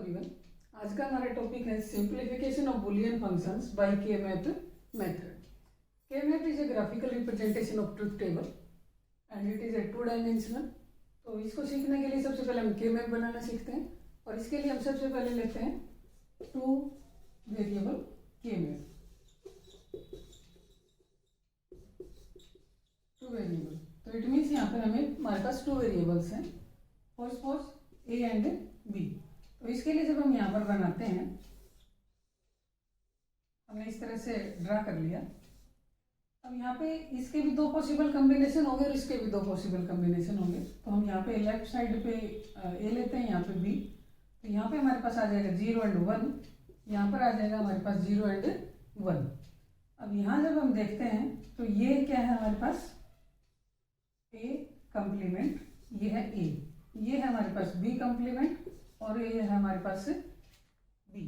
Everyone, आज का हमारा टॉपिक है simplification of Boolean functions by K map method. K map is a graphical representation of truth table and it is a 2 dimensional. तो इसको सीखने के लिए सबसे पहले हम K-मैप बनाना सीखते हैं और इसके लिए हम सबसे पहले लेते हैं 2 वेरिएबल K-मैप। 2 वेरिएबल, तो इट मीन्स यहाँ पर हमारे पास 2 वेरिएबल्स हैं, सपोज A एंड B। तो इसके लिए जब हम यहाँ पर बनाते हैं, हमने इस तरह से ड्रा कर लिया। अब यहाँ पे इसके भी 2 पॉसिबल कॉम्बिनेशन होंगे और इसके भी 2 पॉसिबल कॉम्बिनेशन होंगे। तो हम यहाँ पे लेफ्ट साइड पे A लेते हैं, यहाँ पे B। तो यहाँ पे हमारे पास आ जाएगा 0 एंड 1, यहाँ पर आ जाएगा हमारे पास 0 एंड 1। अब यहाँ जब हम देखते हैं तो ये क्या है हमारे पास A कॉम्प्लीमेंट, ये है A, ये है हमारे पास B कॉम्प्लीमेंट और ये है हमारे पास B।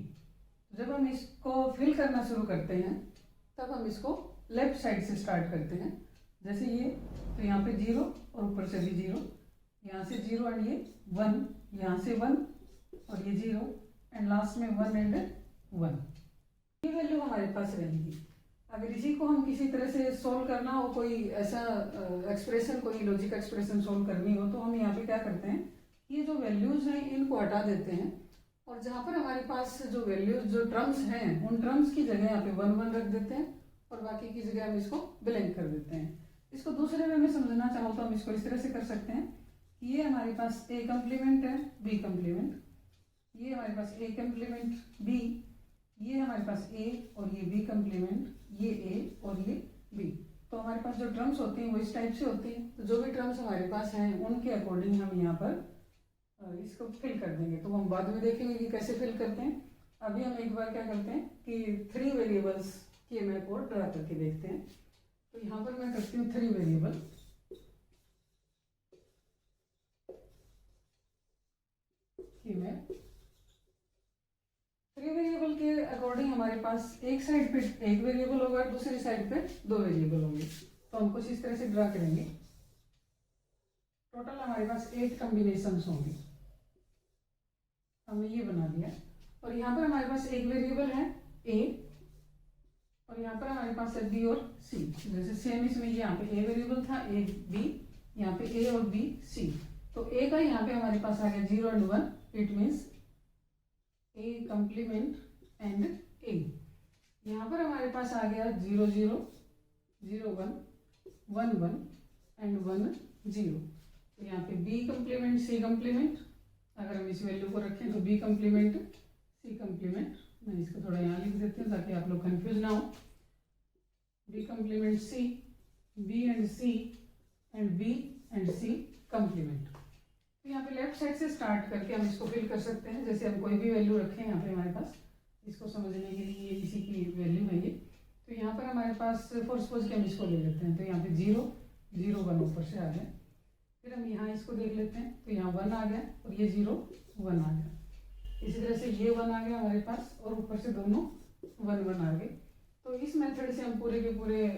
जब हम इसको फिल करना शुरू करते हैं तब हम इसको लेफ्ट साइड से स्टार्ट करते हैं। जैसे ये, तो यहाँ पे 0 और ऊपर से भी 0, यहाँ से 0 एंड ये 1, यहाँ से 1 और ये 0 एंड लास्ट में 1 एंड 1। ये वैल्यू हमारे पास रहेगी। अगर इसी को हम किसी तरह से सोल्व करना हो, कोई ऐसा एक्सप्रेशन, कोई लॉजिक एक्सप्रेशन सोल्व करनी हो, तो हम यहाँ पे क्या करते हैं, ये जो वैल्यूज हैं इनको हटा देते हैं और जहाँ पर हमारे पास जो वैल्यूज, जो टर्म्स हैं, उन टर्म्स की जगह यहाँ पे 1 1 रख देते हैं और बाकी की जगह हम इसको ब्लैंक कर देते हैं। इसको दूसरे वे में समझना चाहो तो हम इसको इस तरह से कर सकते हैं कि ये हमारे पास A कॉम्प्लीमेंट है, B कॉम्प्लीमेंट, ये हमारे पास A कॉम्प्लीमेंट B, ये हमारे पास A और ये B कॉम्प्लीमेंट, ये A और ये B। तो हमारे पास जो टर्म्स होती हैं वो इस टाइप से होती हैं। तो जो भी टर्म्स हमारे पास हैं उनके अकॉर्डिंग हम यहाँ पर इसको फिल कर देंगे। तो हम बाद में देखेंगे कि कैसे फिल करते हैं। अभी हम एक बार क्या करते हैं कि 3 वेरिएबल्स के मैप को ड्रा करके देखते हैं। तो यहाँ पर मैं करती हूँ 3 वेरिएबल। के मैप 3 वेरिएबल के अकॉर्डिंग हमारे पास एक साइड पे एक वेरिएबल होगा, दूसरी साइड पे 2 वेरिएबल होंगे। तो हम कुछ इस तरह से ड्रा करेंगे। टोटल हमारे पास 8 कॉम्बिनेशंस होंगे। हमने ये बना दिया और यहाँ पर हमारे पास एक वेरिएबल है A और यहाँ पर हमारे पास है B और C। जैसे सेम इसमें यहाँ पे A वेरिएबल था, A B, यहाँ पे A और B C। तो A का यहाँ पे हमारे पास आ गया 0 and 1, it means A complement and A। यहाँ पर हमारे पास आ गया 0 0 0 1 1 1 एंड 1 0। तो यहाँ पे B कॉम्प्लीमेंट C कॉम्प्लीमेंट, अगर हम इस वैल्यू को रखें तो B कॉम्प्लीमेंट C कॉम्प्लीमेंट, मैं इसको थोड़ा यहाँ लिख देती हूँ ताकि आप लोग कंफ्यूज ना हो। B complement C, B and C and B and C complement. तो यहाँ पे लेफ्ट साइड से स्टार्ट करके हम इसको फिल कर सकते हैं। जैसे हम कोई भी वैल्यू रखें यहाँ पे हमारे पास, इसको समझने के लिए इसी की वैल्यू है ये। तो यहाँ पर हमारे पास फॉर सपोज कि हम इसको ले लेते हैं, तो यहाँ पे 0 0 1 ऊपर से आ गया। फिर हम यहाँ इसको देख लेते हैं, तो यहाँ 1 आ गया और ये 0 1 आ गया। इसी तरह से ये 1 आ गया हमारे पास और ऊपर से दोनों 1 1 आ गए। तो इस मेथड से हम पूरे के पूरे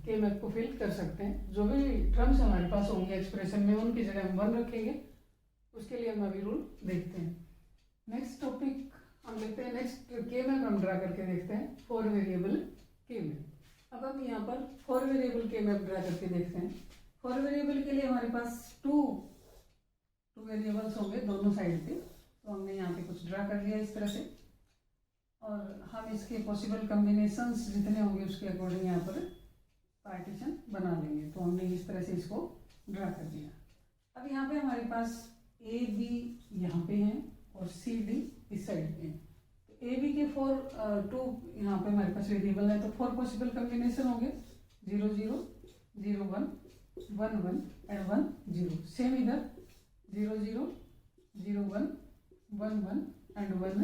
के मैप को फिल कर सकते हैं। जो भी टर्म्स हमारे पास होंगे एक्सप्रेशन में, उनकी जगह हम 1 रखेंगे। उसके लिए हम अभी रूल देखते हैं। नेक्स्ट टॉपिक हम देखते हैं, नेक्स्ट के मैप हम ड्रा करके देखते हैं 4 वेरिएबल के मैप। अब हम यहाँ पर 4 वेरिएबल के मैप ड्रा करके देखते हैं। 4 वेरिएबल के लिए हमारे पास 2 वेरिएबल्स होंगे दोनों साइड पे। तो हमने यहाँ पे कुछ ड्रा कर लिया इस तरह से और हम इसके पॉसिबल कॉम्बिनेशंस जितने होंगे उसके अकॉर्डिंग यहाँ पर पार्टीशन बना लेंगे। तो हमने इस तरह से इसको ड्रा कर दिया। अब यहाँ पे हमारे पास A B यहाँ पे हैं और C D इस साइड पे हैं। तो A B के 2 यहाँ पे हमारे पास वेरिएबल है, तो 4 पॉसिबल कॉम्बिनेशन होंगे 0 0 0 1 1 1 एंड 1 0। सेम इधर 0 0 0 1 1 1 एंड 1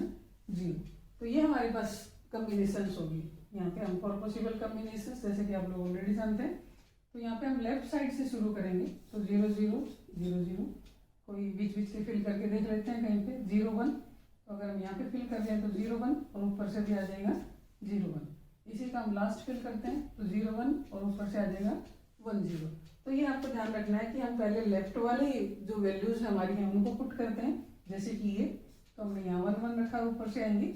0। तो ये हमारे पास कॉम्बिनेशंस होगी। यहाँ पे हम 4 पॉसिबल कॉम्बिनेशंस, जैसे कि आप लोग ऑलरेडी जानते हैं। तो यहाँ पे हम लेफ्ट साइड से शुरू करेंगे, तो 0 0 0 0, कोई बीच बीच से फिल करके देख लेते हैं कहीं पे 0 1। तो अगर हम यहाँ पे फिल कर दें तो 0 1 और ऊपर से भी आ जाएगा 0 1। इसी का हम लास्ट फिल करते हैं तो 0 1 और ऊपर से आ जाएगा 1 0। तो ये आपको ध्यान रखना है कि हम पहले लेफ्ट वाली जो वैल्यूज हमारी हैं उनको पुट करते हैं, जैसे कि ये। तो हमने यहाँ 1 1 रखा, ऊपर से आएंगे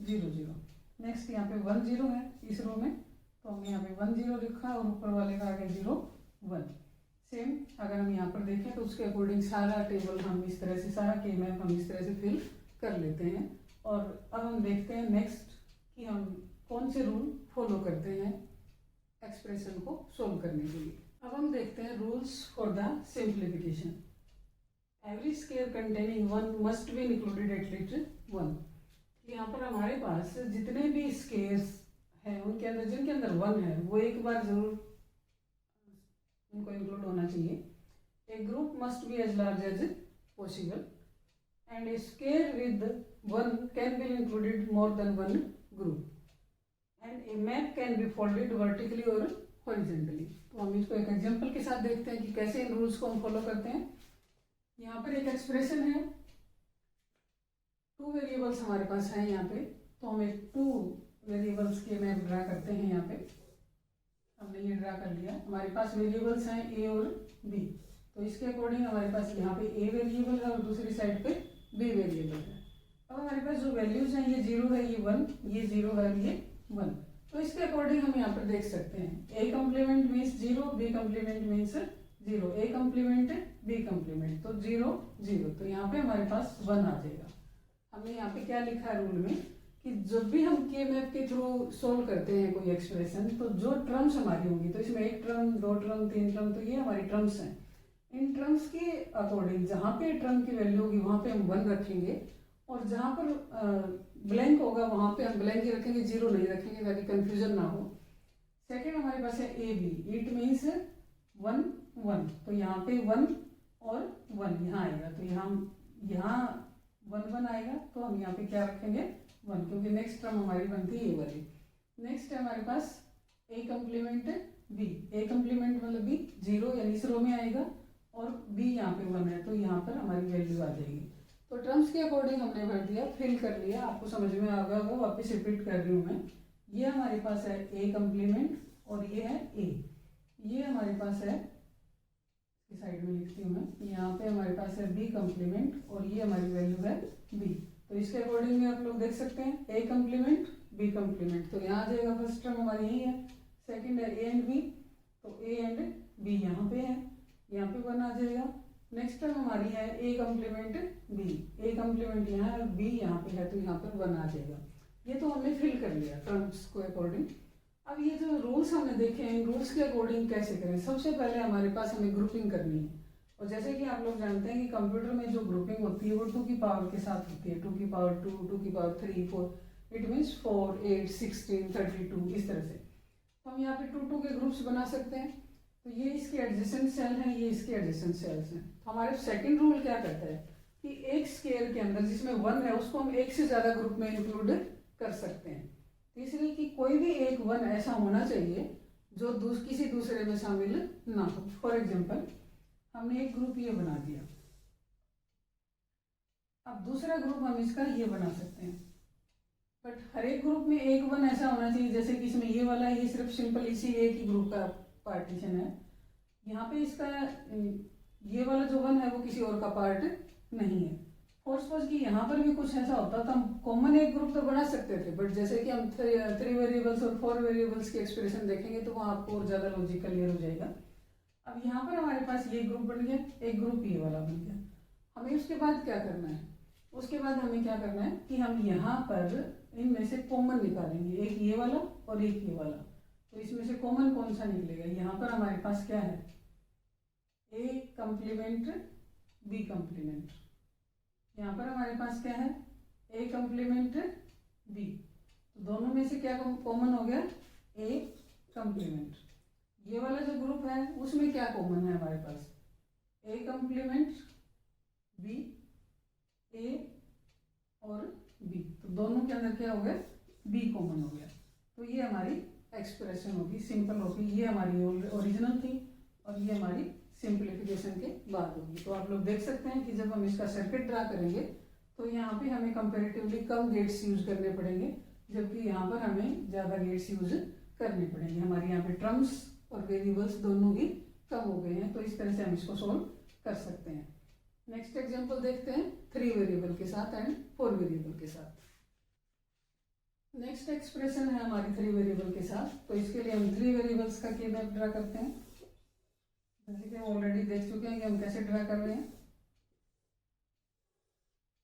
0 0। नेक्स्ट यहाँ पे 1 0 है इस रो में, तो हमने यहाँ पे 1 0 लिखा और ऊपर वाले का आ गया 0 1। सेम अगर हम यहाँ पर देखें तो उसके अकॉर्डिंग सारा टेबल हम इस तरह से, सारा के मैप हम इस तरह से फिल कर लेते हैं। और अब हम देखते हैं नेक्स्ट कि हम कौन से रूल फॉलो करते हैं एक्सप्रेशन को सोल्व करने के लिए। अब हम देखते हैं rules for the simplification. Every square containing 1 must be included at least 1। यहाँ पर हमारे पास जितने भी स्केयर्स हैं उनके अंदर, जिनके अंदर 1 है, वो एक बार जरूर उनको इंक्लूड होना चाहिए। A group must be as large as possible and a square with 1 can be included more than 1 group and a map can be folded vertically और हॉरिजॉन्टली। तो हम इसको एक एग्जांपल के साथ देखते हैं कि कैसे इन रूल्स को हम फॉलो करते हैं। यहाँ पर एक एक्सप्रेशन है, 2 वेरिएबल्स हमारे पास हैं यहाँ पे, तो हम एक 2 वेरिएबल्स के मैप ड्रा करते हैं। यहाँ पे हमने ये ड्रा कर लिया, हमारे पास वेरिएबल्स हैं ए और बी, तो इसके अकॉर्डिंग हमारे पास यहाँ पे ए वेरिएबल है और दूसरी साइड पे बी वेरिएबल है। अब हमारे पास जो वैल्यूज हैं, ये 0 है, ये 1, ये 0 है, ये 1, तो इसके अकॉर्डिंग हम यहाँ पर देख सकते हैं A complement means 0, B complement means 0, A complement B complement, तो 0 0, तो यहाँ पे हमारे पास 1 आ जाएगा। हमने यहाँ पे क्या लिखा है रूल में कि जब भी हम के मैप के थ्रू सोल्व करते हैं कोई एक्सप्रेशन, तो जो टर्म्स हमारी होंगी, तो इसमें 1 टर्म 2 टर्म 3 टर्म, तो ये हमारी टर्म्स हैं। इन टर्म्स के अकॉर्डिंग जहाँ पे टर्म की वैल्यू होगी वहाँ पे हम 1 रखेंगे, और जहाँ पर ब्लैंक होगा वहाँ पे हम ब्लैंक ही रखेंगे, 0 नहीं रखेंगे ताकि कंफ्यूजन ना हो। सेकेंड हमारे पास है ए बी, इट मीन्स 1 1, तो यहाँ पे 1 और 1 यहाँ आएगा, तो यहाँ 1 1 आएगा, तो हम यहाँ पे क्या रखेंगे 1, क्योंकि नेक्स्ट टर्म हमारी बनती है ये वाली। नेक्स्ट है हमारे पास A complement B, A complement मतलब बी 0 यानी इस रो में आएगा, और बी यहाँ पे 1 है, तो यहाँ पर हमारी वैल्यू आ जाएगी। तो टर्म्स के अकॉर्डिंग हमने भर दिया, फिल कर लिया, आपको समझ में आ गया होगा, वापस रिपीट कर रही हूँ मैं। ये हमारे पास है ए कम्प्लीमेंट और ये है ए, ये हमारे पास है, इस साइड में लिखती हूँ मैं, यहाँ पे हमारे पास है बी कम्प्लीमेंट और ये हमारी वैल्यू है बी। तो इसके अकॉर्डिंग में आप लोग देख सकते हैं ए कम्प्लीमेंट बी कम्प्लीमेंट, तो यहाँ आ जाएगा, फर्स्ट टर्म हमारी यही है। सेकंड है ए एंड बी, तो ए एंड बी यहाँ पे है, यहाँ पे 1 आ जाएगा। नेक्स्ट टर्म हमारी है A complement B, A complement यहाँ है और बी यहाँ पे है, तो यहाँ पर 1 आ जाएगा। ये तो हमने फिल कर लिया टर्म्स को अकॉर्डिंग। अब ये जो रूल्स हमने देखे हैं, रूल्स के अकॉर्डिंग कैसे करें। सबसे पहले हमारे पास हमें ग्रुपिंग करनी है, और जैसे कि आप लोग जानते हैं कि कंप्यूटर में जो ग्रुपिंग होती है वो 2 की पावर के साथ होती है, 2 की पावर 2, 2 की पावर 3 4, इट मीन्स 4 8 16 32 इस तरह से। तो हम यहाँ पे 2 2 के ग्रुप्स बना सकते हैं। तो ये इसके एडजेसेंट सेल हैं, ये इसके एडजेसेंट सेल्स हैं। तो हमारे सेकंड रूल क्या कहता है कि एक स्केयर के अंदर जिसमें 1 है उसको हम एक से ज़्यादा ग्रुप में इंक्लूड कर सकते हैं। तीसरी कि कोई भी एक 1 ऐसा होना चाहिए जो किसी दूसरे में शामिल ना हो। फॉर एग्जाम्पल हमने एक ग्रुप ये बना दिया, अब दूसरा ग्रुप हम इसका ये बना सकते हैं, बट हर एक ग्रुप में एक 1 ऐसा होना चाहिए, जैसे कि इसमें ये वाला है, ये सिर्फ सिंपल इसी एक ही ग्रुप का पार्टीशन है। यहाँ पे इसका ये वाला जो 1 है वो किसी और का पार्ट नहीं है। फॉर सपोज कि यहाँ पर भी कुछ ऐसा होता तो हम कॉमन एक ग्रुप तो बना सकते थे, बट जैसे कि हम 3 वेरिएबल्स और 4 वेरिएबल्स की एक्सप्रेशन देखेंगे तो वहाँ आपको और ज़्यादा लॉजिक क्लियर हो जाएगा। अब यहाँ पर हमारे पास ये ग्रुप बन गया, एक ग्रुप ये वाला बन गया। हमें उसके बाद क्या करना है, उसके बाद हमें क्या करना है कि हम यहाँ पर इनमें से कॉमन निकालेंगे, एक ये वाला और एक ये वाला। तो इसमें से कॉमन कौन सा निकलेगा, यहाँ पर हमारे पास क्या है ए कम्प्लीमेंट बी कम्प्लीमेंट, यहाँ पर हमारे पास क्या है ए कम्प्लीमेंट बी, तो दोनों में से क्या कॉमन हो गया ए कम्प्लीमेंट। ये वाला जो ग्रुप है उसमें क्या कॉमन है हमारे पास ए कम्प्लीमेंट बी, ए और बी, तो दोनों के अंदर क्या हो गया बी कॉमन हो गया। तो ये हमारी एक्सप्रेशन होगी, सिंपल होगी। ये हमारी ओरिजिनल थी और ये हमारी सिंप्लीफिकेशन के बाद होगी। तो आप लोग देख सकते हैं कि जब हम इसका सर्किट ड्रा करेंगे तो यहाँ पे हमें कंपैरेटिवली कम गेट्स यूज करने पड़ेंगे, जबकि यहाँ पर हमें ज़्यादा गेट्स यूज करने पड़ेंगे। हमारे यहाँ पे टर्म्स और वेरिएबल्स दोनों ही कम हो गए हैं, तो इस तरह से हम इसको सोल्व कर सकते हैं। नेक्स्ट एग्जाम्पल देखते हैं। 3 वेरिएबल के साथ एंड 4 वेरिएबल के साथ। नेक्स्ट एक्सप्रेशन है हमारी 3 वेरिएबल के साथ, तो इसके लिए हम 3 वेरिएबल्स का की मैप ड्रा करते हैं। जैसे कि हम ऑलरेडी देख चुके हैं कि हम कैसे ड्रा कर रहे हैं।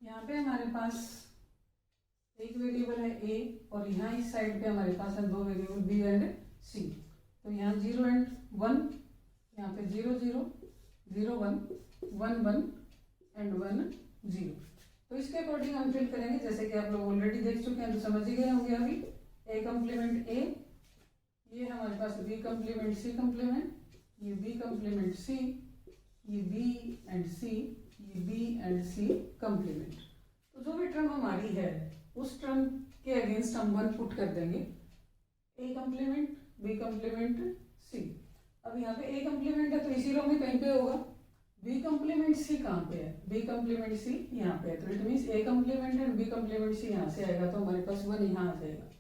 यहाँ पे हमारे पास एक वेरिएबल है a और यहाँ इस साइड पे हमारे पास है 2 वेरिएबल b एंड c। तो यहाँ 0 एंड 1, यहाँ पे 0 0 0 1 1 1 एंड 1 0। तो इसके अकॉर्डिंग हम फिल करेंगे, जैसे कि आप लोग ऑलरेडी देख चुके हैं तो समझ ही गए होंगे अभी। a कम्प्लीमेंट a, ये हमारे पास b कम्प्लीमेंट c कम्प्लीमेंट, ये b कम्प्लीमेंट c, ये b एंड c, ये b एंड c कम्प्लीमेंट। तो जो भी टर्म हमारी है उस टर्म के अगेंस्ट हम 1 पुट कर देंगे, a complement b complement c। अब यहाँ पे a कम्प्लीमेंट है तो इसी रो में कहीं पे होगा। b कम्प्लीमेंट c कहाँ पे है? b कम्प्लीमेंट c यहाँ पे है, तो it means a complement and b complement c यहाँ से आएगा, तो हमारे पास 1 यहाँ आ जाएगा।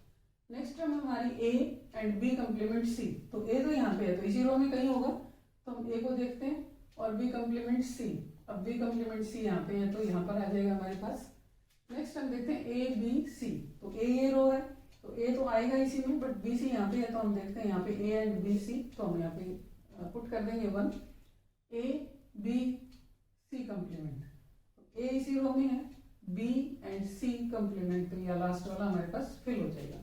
नेक्स्ट टर्म हमारी a and b complement c, तो a तो यहाँ पे है तो इसी रो में कहीं होगा, तो हम a को देखते हैं और b कम्प्लीमेंट c। अब b कम्प्लीमेंट c यहाँ पे है तो यहाँ पर आ जाएगा हमारे पास। नेक्स्ट हम देखते हैं a b c, तो a ये रो है तो a तो आएगा इसी में, बट b c यहाँ पे है तो हम देखते हैं यहाँ पे a एंड b c, तो हम यहाँ पे पुट कर देंगे 1 a b c कम्प्लीमेंट। तो a इसी रो में है, b एंड c कम्प्लीमेंट, तो यह लास्ट वाला हमारे पास फिल हो जाएगा।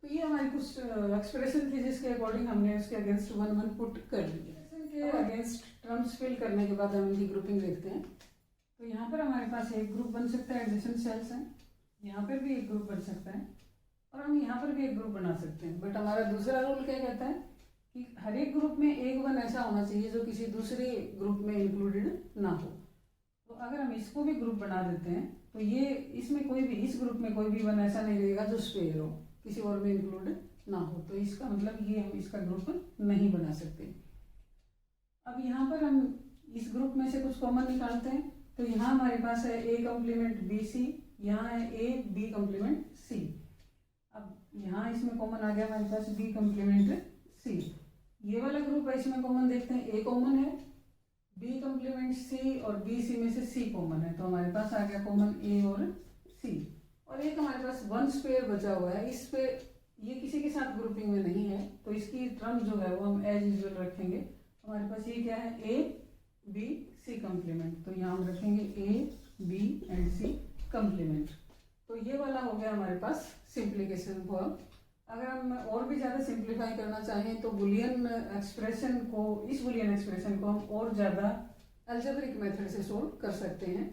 तो ये हमारी कुछ एक्सप्रेशन थी जिसके अकॉर्डिंग हमने उसके अगेंस्ट 1 1 पुट कर दिया। के अगेंस्ट टर्म्स फिल करने के बाद हम इनकी ग्रुपिंग देखते हैं। तो यहाँ पर हमारे पास एक ग्रुप बन सकता है, एडजेसेंट सेल्स हैं, यहाँ पर भी एक ग्रुप बन सकता है और हम यहाँ पर भी एक ग्रुप बना सकते हैं। बट हमारा दूसरा रूल क्या कहता है कि हर एक ग्रुप में एक वन ऐसा होना चाहिए जो किसी दूसरे ग्रुप में इंक्लूडेड ना हो। तो अगर हम इसको भी ग्रुप बना देते हैं तो ये इसमें कोई भी, इस ग्रुप में कोई भी वन ऐसा नहीं रहेगा जो स्पेयर हो, किसी और में इंक्लूड ना हो, तो इसका मतलब ये हम इसका ग्रुप नहीं बना सकते। अब यहाँ पर हम इस ग्रुप में से कुछ कॉमन निकालते हैं, तो यहाँ हमारे पास है a कम्प्लीमेंट b c, यहाँ है a b कम्प्लीमेंट c। अब यहाँ इसमें कॉमन आ गया हमारे पास b कम्प्लीमेंट c। ये वाला ग्रुप है, इसमें कॉमन देखते हैं, a कॉमन है, b कम्प्लीमेंट c और b c में से c कॉमन है, तो हमारे पास आ गया कॉमन a और c। और एक हमारे पास 1 स्पेयर बचा हुआ है, इस पे ये किसी के साथ ग्रुपिंग में नहीं है, तो इसकी टर्म जो है वो हम एज यूजुअल रखेंगे। हमारे पास ये क्या है, a b c कम्प्लीमेंट, तो यहाँ हम रखेंगे a b and c complement. तो ये वाला हो गया हमारे पास सिंप्लीकेशन फॉर्म। अगर हम और भी ज़्यादा सिंप्लीफाई करना चाहें तो बुलियन एक्सप्रेशन को, इस बुलियन एक्सप्रेशन को हम और ज़्यादा अलजेब्रिक मेथड से सोल्व कर सकते हैं।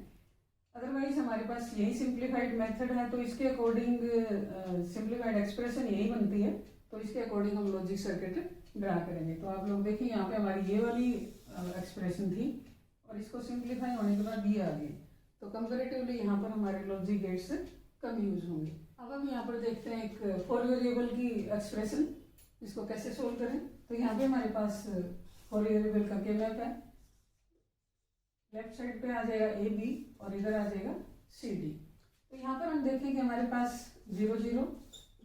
अदरवाइज हमारे पास यही सिंप्लीफाइड मेथड है, तो इसके अकॉर्डिंग सिंप्लीफाइड एक्सप्रेशन यही बनती है, तो इसके अकॉर्डिंग हम लॉजिक सर्किट ड्रा करेंगे। तो आप लोग देखिए यहाँ पे हमारी ये वाली एक्सप्रेशन थी और इसको सिंप्लीफाई होने के बाद ये आ गई, तो कंपैरेटिवली यहाँ पर हमारे लॉजिक गेट्स कम यूज होंगे। अब हम यहाँ पर देखते हैं एक 4 वेरिएबल की एक्सप्रेशन, इसको कैसे सोल्व करें। तो यहाँ पे हमारे पास 4 वेरिएबल का के मैप है, लेफ्ट साइड पे आ जाएगा ए बी और इधर आ जाएगा सी डी। तो यहाँ पर हम देखेंगे हमारे पास 0 0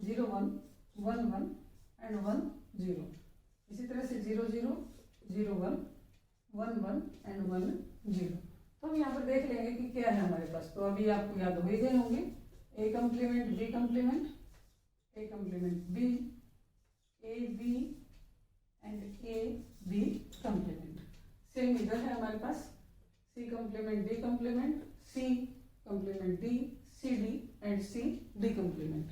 0 1 1 1 एंड 1 0, इसी तरह से 0 0 0 1 1 1 एंड 1 0। तो हम यहाँ पर देख लेंगे कि क्या है हमारे पास। तो अभी आपको याद हो ही गए होंगे, a complement b complement, a complement b, a b and a b complement. Same इधर है हमारे पास c complement d complement, c complement d, c d and c d complement.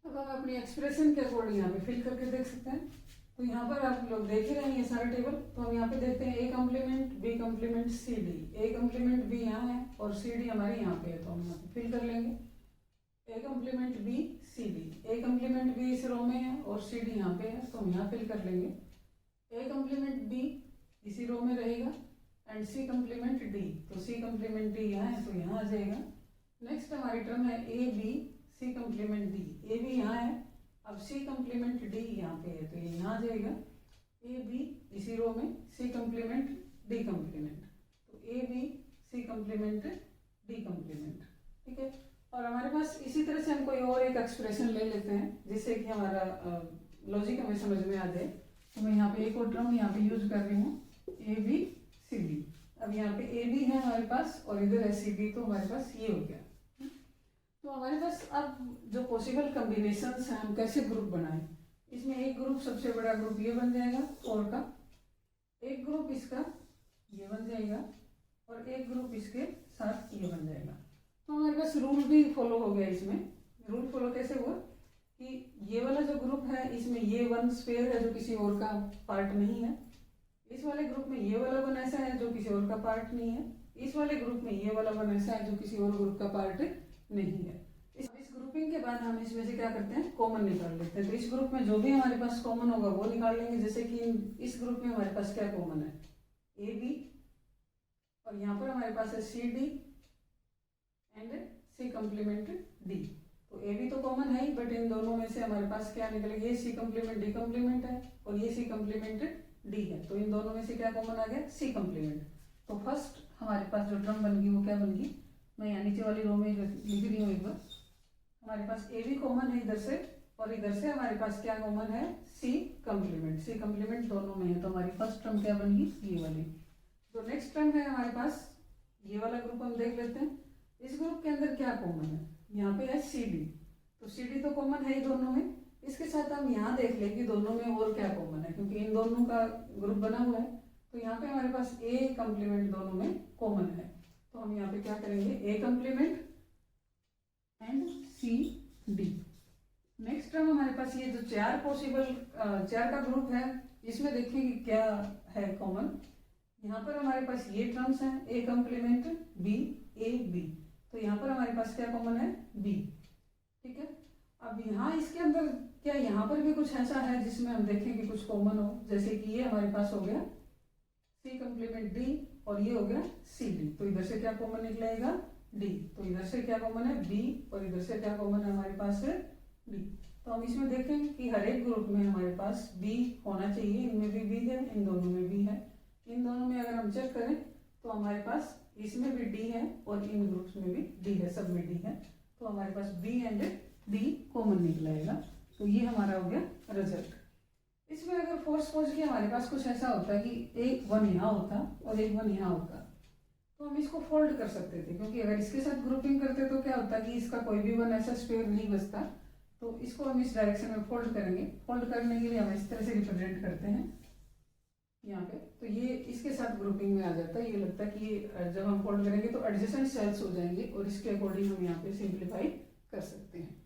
अब हम अपनी एक्सप्रेशन के अकॉर्डिंग यहाँ पे फिल करके देख सकते हैं। तो यहाँ पर आप लोग देख ही रहे हैं ये सारा टेबल, तो हम यहाँ पे देखते हैं a complement b complement c d, a complement b यहाँ है और c d हमारे यहाँ पे है, तो हम यहाँ पे फिल कर लेंगे a complement b c d, a complement b इस रो में है और c d यहाँ पे है, तो हम यहाँ फिल कर लेंगे a कम्प्लीमेंट b इसी रो में रहेगा एंड c कम्प्लीमेंट d, तो c कम्प्लीमेंट d यहाँ है तो यहाँ आ जाएगा। नेक्स्ट हमारी टर्म है a b c complement d, a b यहाँ है, अब c कम्प्लीमेंट d यहाँ पे है तो ये यहाँ आ जाएगा a b इसी रो में c कम्प्लीमेंट d कम्प्लीमेंट, तो a b c complement d complement, ठीक है। और हमारे पास इसी तरह से हम कोई और एक एक्सप्रेशन ले लेते हैं जिससे कि हमारा लॉजिक हमें समझ में आ जाए। तो मैं यहाँ पे एक और टर्म यहाँ पे यूज कर रही हूँ a b c d। अब यहाँ पे ए बी है हमारे पास और इधर है सी डी, तो हमारे पास ये हो गया। तो हमारे पास अब जो पॉसिबल कॉम्बिनेशंस हैं हम कैसे ग्रुप बनाएं। इसमें एक ग्रुप, सबसे बड़ा ग्रुप ये बन जाएगा 4 का, एक ग्रुप इसका ये बन जाएगा और एक ग्रुप इसके साथ ये बन जाएगा। तो हमारे पास रूल भी फॉलो हो गया। इसमें रूल फॉलो कैसे हुआ कि ये वाला जो ग्रुप है इसमें ये 1 स्फीयर है जो किसी और का पार्ट नहीं है, इस वाले ग्रुप में ये वाला 1 ऐसा है जो किसी और का पार्ट नहीं है, इस वाले ग्रुप में ये वाला 1 ऐसा है जो किसी और ग्रुप का पार्ट नहीं है। इस ग्रुपिंग के बाद हम इसमें से क्या करते हैं, कॉमन निकाल लेते हैं। तो इस ग्रुप में जो भी हमारे पास कॉमन होगा वो निकाल लेंगे। जैसे कि इस ग्रुप में हमारे पास क्या कॉमन है, ए बी, और यहाँ पर हमारे पास है C D and C complement D. तो ए बी तो कॉमन है ही, बट इन दोनों में से हमारे पास क्या निकलेगा, ये सी कम्प्लीमेंट डी कम्प्लीमेंट है और ये सी कम्प्लीमेंट डी है। तो इन दोनों में से क्या कॉमन आ गया, सी कम्प्लीमेंट। तो फर्स्ट हमारे पास जो टर्म बन गई वो क्या बन गई, मैं यहाँ नीचे वाली रो में लिख रही हूँ एक बार। हमारे पास ए बी कॉमन है इधर से, और इधर से हमारे पास क्या कॉमन है, सी कम्प्लीमेंट। सी कम्प्लीमेंट दोनों में है, तो हमारी फर्स्ट टर्म क्या बन गई, ये वाली। तो नेक्स्ट टर्म है हमारे पास ये वाला ग्रुप, हम देख लेते हैं। इस ग्रुप के अंदर क्या कॉमन है, यहाँ पे है सी डी। तो सी डी तो कॉमन है ही दोनों में। इसके साथ हम यहाँ देख लें कि दोनों में और क्या कॉमन है, क्योंकि इन दोनों का ग्रुप बना हुआ है। तो यहाँ पे हमारे पास ए कम्प्लीमेंट दोनों में कॉमन है। तो हम यहाँ पे क्या करेंगे, A complement and C D. Next term हमारे पास ये जो 4 पॉसिबल 4 का ग्रुप है, इसमें देखेंगे क्या है कॉमन। यहाँ पर हमारे पास ये टर्म्स हैं, A complement B A B. तो यहाँ पर हमारे पास क्या कॉमन है, बी। ठीक है। अब यहाँ इसके अंदर क्या यहाँ पर भी कुछ ऐसा है जिसमें हम देखें कि कुछ कॉमन हो, जैसे कि ये हमारे पास हो गया सी कम्प्लीमेंट डी और ये हो गया सी डी। तो इधर से क्या कॉमन निकलेगा, डी। तो इधर से क्या कॉमन है, बी, और इधर से क्या कॉमन है हमारे पास है, डी। तो हम इसमें देखें कि हर एक ग्रुप में हमारे पास बी होना चाहिए। इनमें भी बी है, इन दोनों में भी है। इन दोनों में अगर हम चेक करें तो हमारे पास इसमें भी डी है और इन ग्रुप्स में भी डी है, सब में डी है। तो हमारे पास बी एंड डी कॉमन निकलेगा। तो ये हमारा हो गया रिजल्ट। इसमें अगर फोर्स के हमारे पास कुछ ऐसा होता है कि एक 1 यहाँ होता और एक 1 यहाँ होता, तो हम इसको फोल्ड कर सकते थे, क्योंकि अगर इसके साथ ग्रुपिंग करते तो क्या होता कि इसका कोई भी 1 ऐसा स्क्वायर नहीं बचता। तो इसको हम इस डायरेक्शन में फोल्ड करेंगे। फोल्ड करने के लिए हम इस तरह से रिप्रेजेंट करते हैं यहाँ पे। तो ये इसके साथ ग्रुपिंग में आ जाता है। ये लगता है कि ये जब हम फोल्ड करेंगे तो एडजेसेंट सेल्स हो जाएंगे और इसके अकॉर्डिंग हम यहाँ पे सिंप्लीफाई कर सकते हैं।